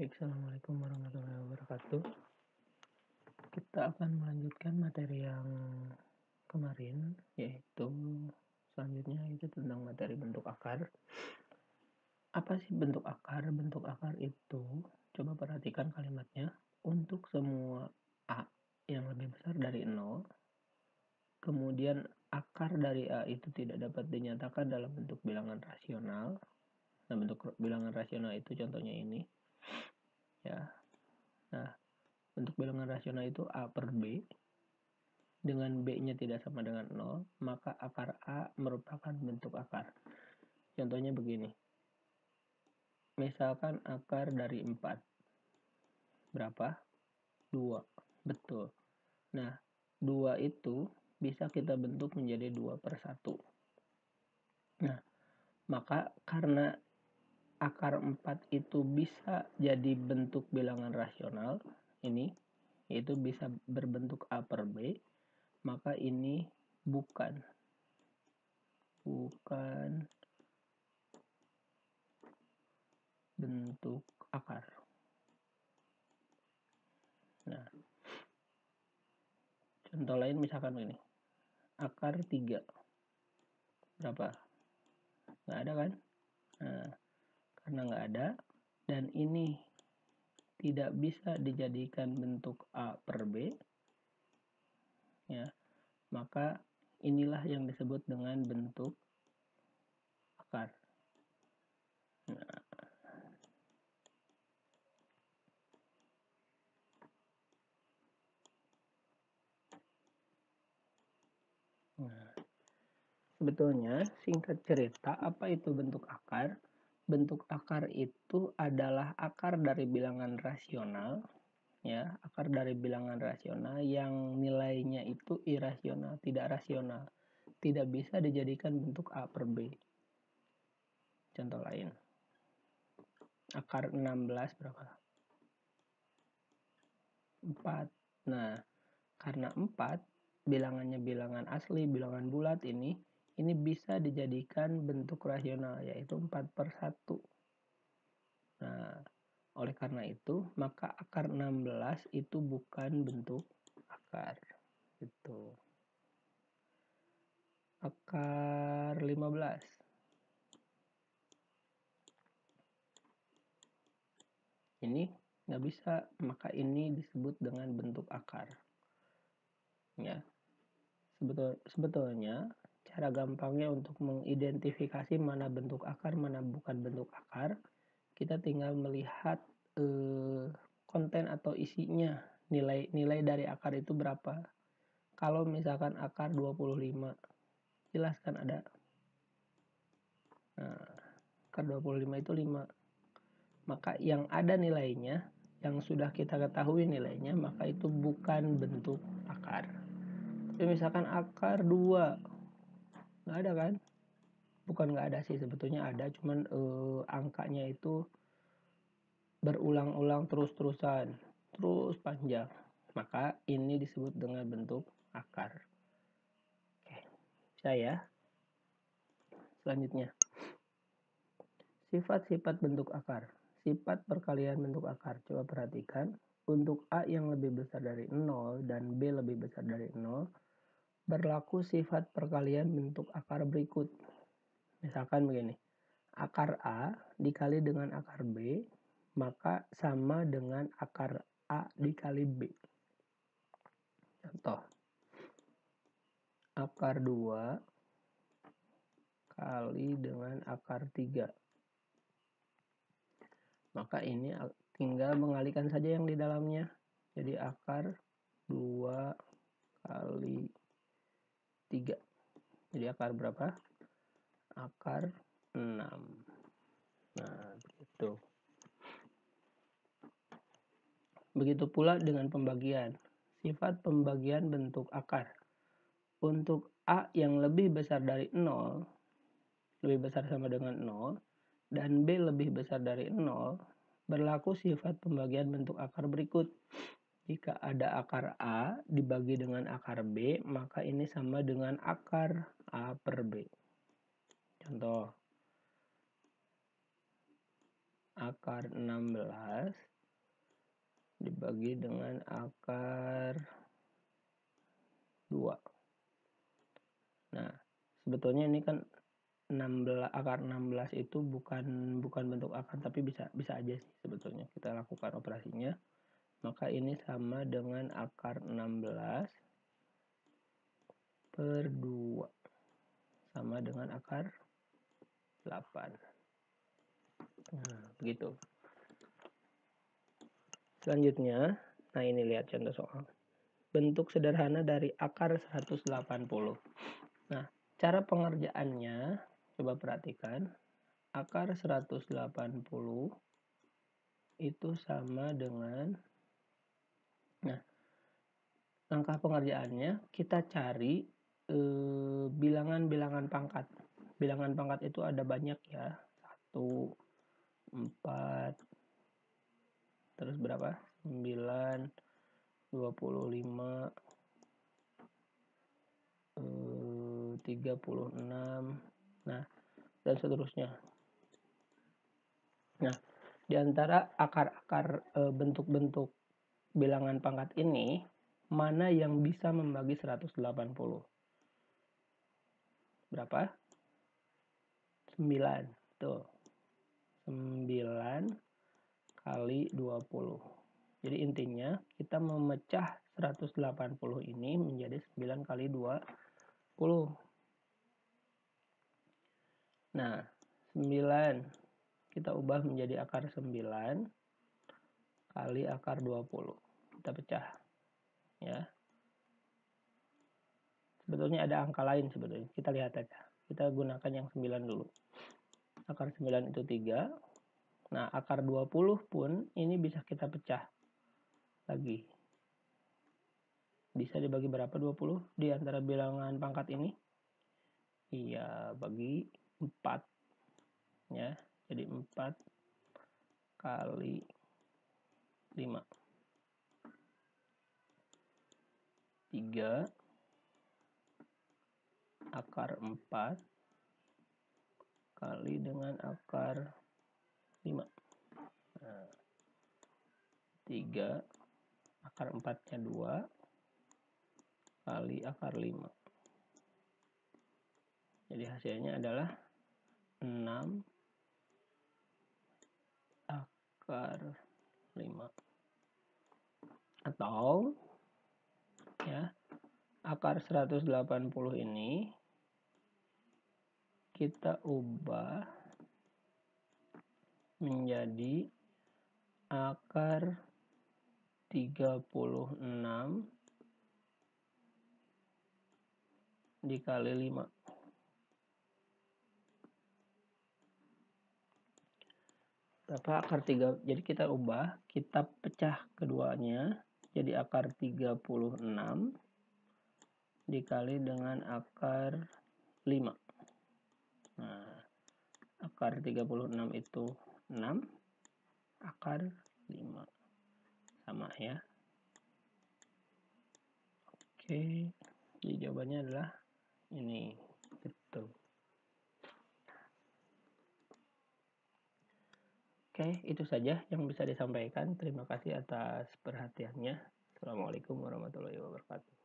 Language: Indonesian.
Assalamualaikum warahmatullahi wabarakatuh. Kita akan melanjutkan materi yang kemarin, yaitu selanjutnya itu tentang materi bentuk akar. Apa sih bentuk akar? Bentuk akar itu, coba perhatikan kalimatnya, untuk semua A yang lebih besar dari 0, kemudian akar dari A itu tidak dapat dinyatakan dalam bentuk bilangan rasional. Nah, bentuk bilangan rasional itu contohnya ini. Ya. Nah, bentuk bilangan rasional itu A per B. Dengan B-nya tidak sama dengan 0, maka akar A merupakan bentuk akar. Contohnya begini. Misalkan akar dari 4. Berapa? 2. Betul. Nah, 2 itu bisa kita bentuk menjadi 2 per 1. Nah, maka karena akar 4 itu bisa jadi bentuk bilangan rasional, ini, yaitu bisa berbentuk A per B, maka ini bukan bentuk akar. Nah, contoh lain misalkan ini. Akar 3. Berapa? Nggak ada kan? Nah, karena nggak ada, dan ini tidak bisa dijadikan bentuk A per B, ya, maka inilah yang disebut dengan bentuk akar. Nah, sebetulnya singkat cerita, apa itu bentuk akar? Bentuk akar itu adalah akar dari bilangan rasional, ya, akar dari bilangan rasional yang nilainya itu irasional, tidak rasional, tidak bisa dijadikan bentuk A per B. Contoh lain, akar 16 berapa? 4. Nah, karena 4 bilangannya bilangan asli, bilangan bulat, ini bisa dijadikan bentuk rasional, yaitu 4 per 1. Nah, oleh karena itu, maka akar 16 itu bukan bentuk akar. Gitu. Akar 15. Ini nggak bisa, maka ini disebut dengan bentuk akar. Ya. Sebetulnya, cara gampangnya untuk mengidentifikasi mana bentuk akar, mana bukan bentuk akar, kita tinggal melihat konten atau isinya, nilai dari akar itu berapa. Kalau misalkan akar 25, jelas kan ada. Nah, akar 25 itu 5. Maka yang ada nilainya, yang sudah kita ketahui nilainya, maka itu bukan bentuk akar. Tapi misalkan akar 2, nggak ada kan? Bukan nggak ada sih, sebetulnya ada, cuman angkanya itu berulang-ulang terus-terusan, terus panjang, maka ini disebut dengan bentuk akar. Oke, bisa ya. Selanjutnya, sifat-sifat bentuk akar. Sifat perkalian bentuk akar, coba perhatikan. Untuk A yang lebih besar dari 0 dan B lebih besar dari 0, berlaku sifat perkalian bentuk akar berikut. Misalkan begini, akar A dikali dengan akar B, maka sama dengan akar A dikali B. Contoh, akar 2 kali dengan akar 3. Maka ini tinggal mengalihkan saja yang di dalamnya. Jadi akar 2 kali 3. Jadi akar berapa? Akar 6. Nah, begitu. Begitu pula dengan pembagian. Sifat pembagian bentuk akar. Untuk A yang lebih besar dari 0, lebih besar sama dengan 0, dan B lebih besar dari 0, berlaku sifat pembagian bentuk akar berikut. Jika ada akar A dibagi dengan akar B, maka ini sama dengan akar A per B. Contoh, akar 16 dibagi dengan akar 2. Nah, sebetulnya ini kan 16, akar 16 itu bukan bentuk akar, tapi bisa aja sih sebetulnya kita lakukan operasinya. Maka ini sama dengan akar 16 per 2 sama dengan akar 8. Nah, begitu. Selanjutnya, nah ini lihat contoh soal. Bentuk sederhana dari akar 180. Nah, cara pengerjaannya, coba perhatikan. Akar 180 itu sama dengan, nah, langkah pengerjaannya kita cari bilangan-bilangan pangkat. Bilangan pangkat itu ada banyak ya. 1, 4, terus berapa? 9, 25, 36, nah, dan seterusnya. Nah, di antara akar-akar bentuk-bentuk bilangan pangkat ini, mana yang bisa membagi 180? Berapa? 9. Tuh. 9 kali 20. Jadi intinya kita memecah 180 ini menjadi 9 kali 20. Nah, 9 kita ubah menjadi akar 9 kali akar 20. Kita pecah. Ya. Sebetulnya ada angka lain sebetulnya. Kita lihat aja. Kita gunakan yang 9 dulu. Akar 9 itu 3. Nah, akar 20 pun ini bisa kita pecah lagi. Bisa dibagi berapa 20 di antara bilangan pangkat ini? Iya, bagi 4. Ya, jadi 4 kali 5. 3 akar 4 kali dengan akar 5. Nah, 3 akar 4-nya 2 kali akar 5. Jadi hasilnya adalah 6 akar 5. Atau ya, akar 180 ini kita ubah menjadi akar 36 dikali 5. Berapa akar 3? Jadi kita ubah, kita pecah keduanya jadi akar 36 dikali dengan akar 5. Nah, akar 36 itu 6, akar 5. Sama ya. Oke, jadi jawabannya adalah ini. Betul. Oke, itu saja yang bisa disampaikan. Terima kasih atas perhatiannya. Assalamualaikum warahmatullahi wabarakatuh.